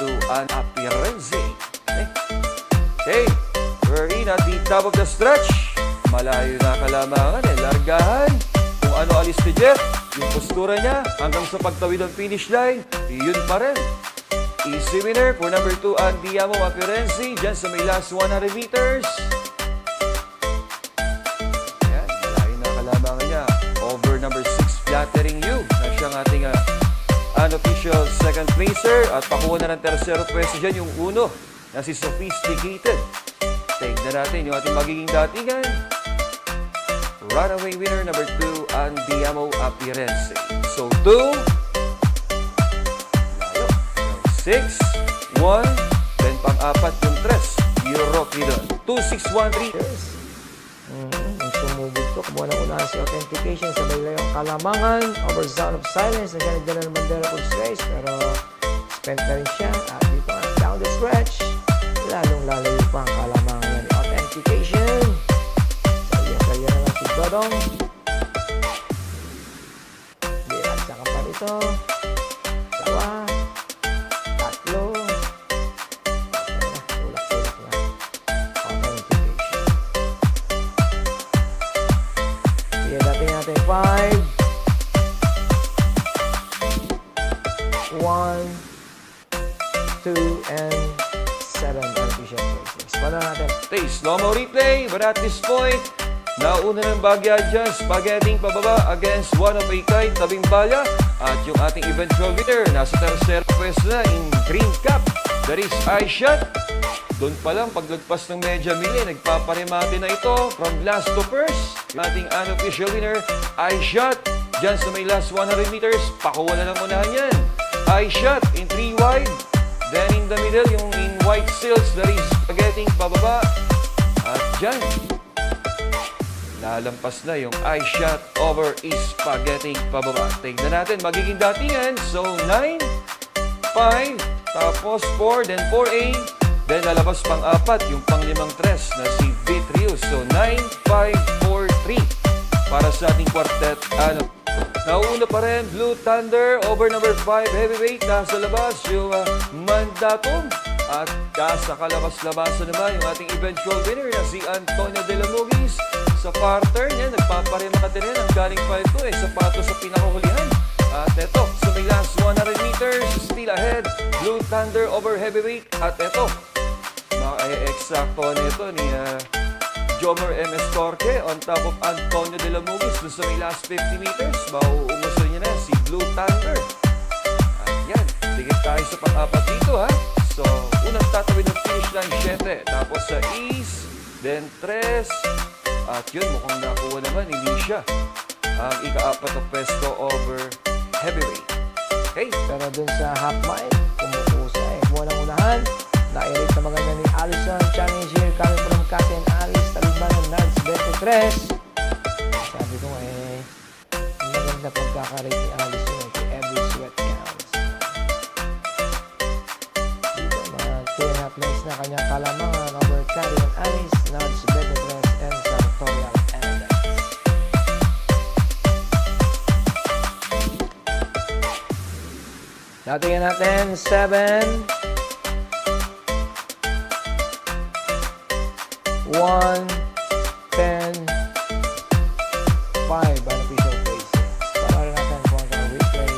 2, an Apirense. Okay, we're in at the top of the stretch. Malayo na kalamangan largahan. Kung ano alis ni Jeff, yung postura niya hanggang sa pagtawid ng finish line, yun pa rin. Easy winner for number 2, Andiamo Apirense, dyan sa may last 100 meters. Ayan, malayo na kalamangan niya. Over number 6, Flattering You, na siyang ating unofficial second placer. At pakuha na ng tersero pwesto dyan yung uno, na si Sophisticated. Tignan natin yung ating magiging datingan. Runaway winner number 2, Andiamo Apirense. So 2, 6, 1, then pang-apat yung 3, Europe doon. 2-6-1-3. Yung sumugod to, kumuha ng unahan si Authentication sa Balayong Kalamangan, over Sound of Silence, na siya nagdala ng bandera for race, pero spent na rin siya. At dito nga, down the stretch, lalong lalayo pa ang Kalamangan yan. Authentication, salya naman si Dodong. Diratsa ka pa rito. Sawa. Tatlo. Tulak-tulak na. Authentication. Sige, dati natin 5, 1, 2, and 7 artificial places. Wala natin. Okay, slow-mo replay, but at this point, nauna ng Bagya dyan, spaghetti pababa against one of a kite, tabing bala. At yung ating eventual winner, nasa tercer pwesto na in green cap. That is iShot. Doon pa lang, paglagpas ng medya mili, nagpaparemate na ito from last to first. Yung ating unofficial winner, iShot. Dyan sa may last 100 meters, pakuha na lang unahan yan. iShot in 3 wide. Then in the middle, yung in white silks, that is spaghetti pababa. At dyan, lalampas na yung iShot over is spaghetti pababa. Tignan natin, magiging datingan. So 9, 5, tapos 4, then 4A. Then lalabas pang-apat, yung pang-limang 3 na si Vitrius. So 9, 5, 4, 3 para sa ating quartet. Nauuna pa rin, Blue Thunder over number 5 heavyweight. Nasa labas yung Mandatum. At sa kalabas-labasan naman yung ating eventual winner na si Antonio De La Mugis. Sa parter niya, nagpaparimate rin ang galing pa ito sapatos sa pinakahulihan. At eto, sa may last 100 meters, still ahead, Blue Thunder over heavyweight. At eto, eksakto nito ni Jomer M.S. Torque on top of Antonio De La Mugis. Doon sa may last 50 meters, mauumuso niya na si Blue Thunder. At yan, tigit tayo sa pang-apat dito So, unang tatawid ng finish line 7. Tapos sa East, then 3. At yun, mukhang nakuha naman, hindi siya ang ika-apat na pwesto over heavyweight. Okay? Pero dun sa half mile, kumukusa kumuha ng unahan. Na-irate na maganda ni Allison, challenge here coming from Captain Alice, talibban ng Nards 23. Sabi ko maganda pagkakarate ni Allison kay every sweat counts. Dito, mga 2.5 lines na kanyang Kalamangan over Captain Alice, Nards 23, and Sartorial Elegance. Datingin natin 7, 1, 10, 5 unofficial places. Para rin natin kung ano replay.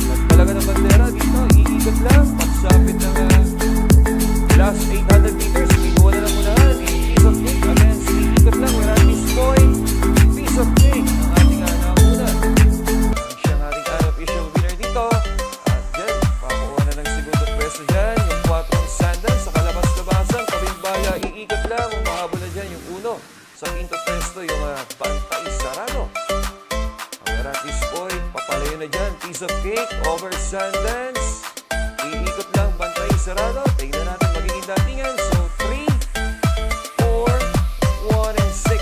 Nagtalaga ng bandera dito, iikot lang. Pagsapit ng last 800 meters, kinuha na lang unahan. Piece of cake against iikot lang. We're at this point, piece of cake ang ating nauna. Siyang ating unofficial winner dito. At dyan, pakuha na ng segundo pwesto dyan. Yung 4 sandals sa kalabas-labasan. Tabing baya, iikot lang. Kung mahabol na dyan yung uno. Sa quinto pwesto, yung Bantay Sarado. We're at this point, papalayo na dyan. Piece of cake over sandals. Iikot lang, Bantay Sarado. Tingnan natin magiging datingan. So 3, 4, 1, and 6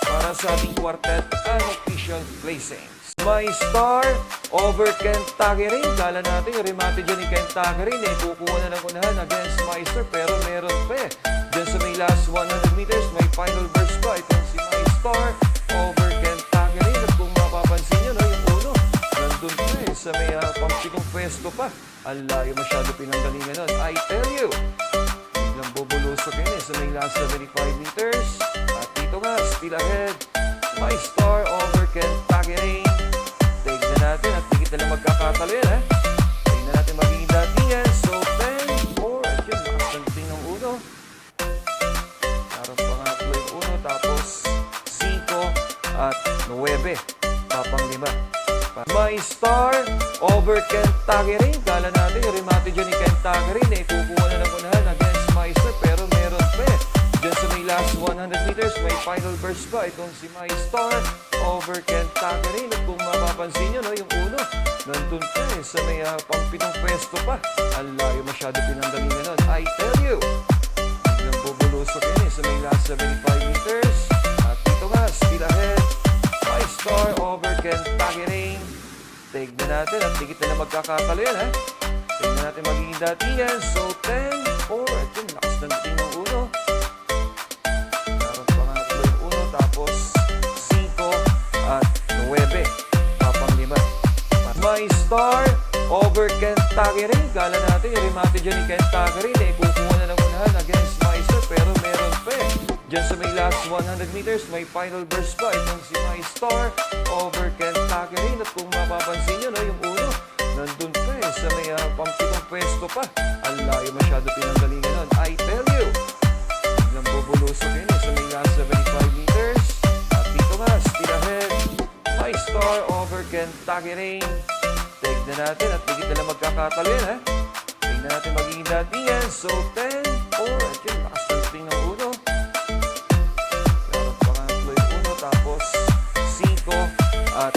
para sa ating quartet unofficial placings. My Star over Kentucky rin. Kala natin yung remate dyan ni Kentucky rin. Kukuha na ng unahan against Meister. Pero meron pa Dyan sa may last 100 meters, may final verse pa. Itong si My Star over Kentucky pwesto pa. Ang layo masyado pinanggalingan nun. I tell you. Biglang bubulusok yun sa may last 75 meters. At dito nga, still ahead. My Star over Kentucky Rain. Tignan natin at higit na lang magkakatalo yan, ha? Tignan natin magiging datingan. So, 10, 4, at yun, nakasanting ng uno. Parang pangatlo yung uno, tapos 5 at 9. Papang 5. My Star over Kentucky Rain. Kala natin yung remate dyan ni Kentucky Rain, kukuha na ng unahan against My Star, pero meron pa eh. Diyan sa may last 100 meters, may final burst pa. Itong si My Star over Kentucky Rain. At kung mapapansin nyo, no, yung uno, nandun pa eh, sa may pangpitong pwesto pa. Ang layo masyado pinanggalingan nun. I tell you, biglang bubulusok yun sa may last 75 meters. At dito nga, still ahead. My Star over Kentucky Rain. Tignan natin at higit na lang magkakatalo yan, ha? Tignan natin magiging datingan. So, 10, 4, at yun, lakas ng dating ng uno. Parang pangatlo yung uno, tapos 5 at 9. Papang 5. My Star over Kentucky Rain. Kala natin yung remate dyan ni Kentucky Rain, kukuha na ng unahan against My Star, pero meron pa eh. Diyan sa may last 100 meters, may final burst pa. Itong si My Star over Kentucky Rain. At kung mapapansin nyo, no, yung uno, nandun pa eh, sa may pampitong pwesto pa. Ang layo masyado pinanggalingan nun. I tell you, biglang bubulusok yun sa may last 75 meters. At dito nga, still ahead. My Star over Kentucky Rain. Tignan natin at higit na lang magkakatalo yan, ha? Tignan natin magiging datingan. So, 10, 4, at yun, lakas ng dating ng uno. Tapos 5 at